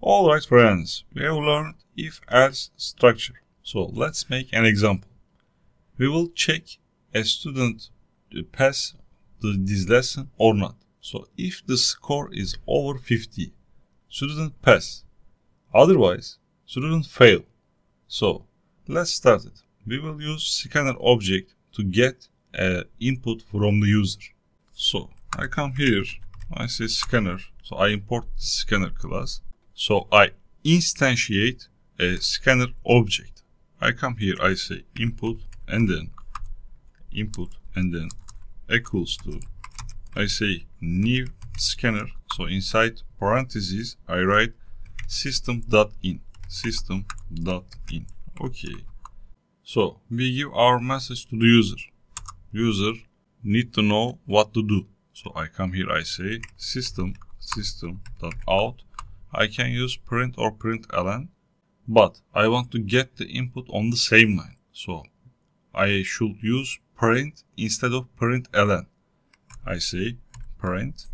Alright friends, we have learned if-else structure. So let's make an example. We will check a student to pass this lesson or not. So if the score is over 50, student pass. Otherwise, student fail. So let's start it. We will use scanner object to get an input from the user. So I come here, I say scanner, so I import the scanner class. So I instantiate a scanner object. I come here, I say input and then equals to, I say new scanner. So inside parentheses, I write system.in. Okay. So we give our message to the user. User need to know what to do. So I come here, I say system.out. I can use print or println, but I want to get the input on the same line. So I should use print instead of println. I say print,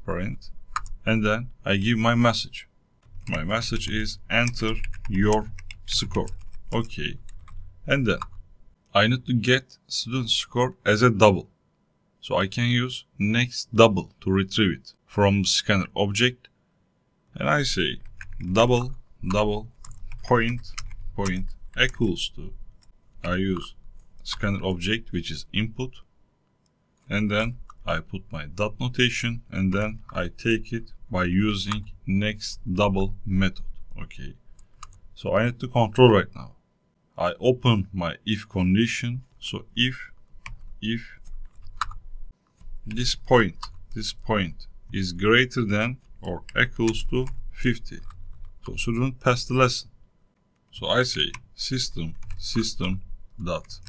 and then I give my message. My message is enter your score. Okay. And then I need to get student score as a double. So I can use next double to retrieve it from the scanner object. And I say double point equals to, I use scanner object which is input, and then I put my dot notation, and then I take it by using next double method. Okay, so I need to control right now. I open my if condition. So if this point is greater than or equals to 50, so student pass the lesson. So I say system dot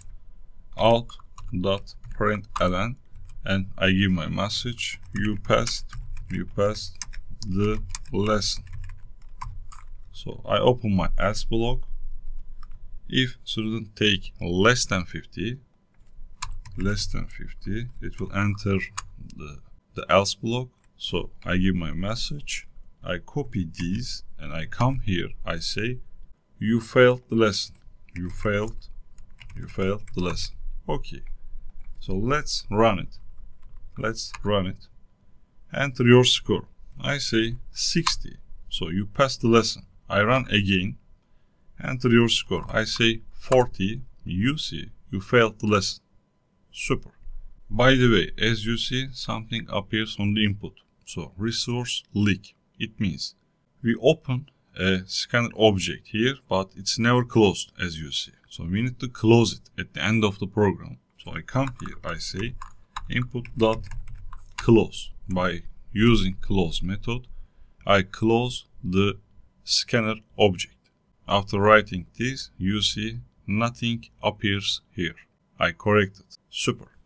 out dot println, and I give my message, you passed the lesson. So I open my else block. If student take less than 50, it will enter the else block. So I give my message, I copy these, and I come here, I say you failed the lesson. You failed the lesson. Okay, so let's run it. Enter your score. I say 60, so you passed the lesson. I run again. Enter your score. I say 40. You see, you failed the lesson. Super. By the way, as you see, something appears on the input. So resource leak. It means we open a scanner object here, but it's never closed, as you see. So we need to close it at the end of the program. So I come here, I say input.close. By using close method, I close the scanner object. After writing this, you see nothing appears here. I corrected. Super.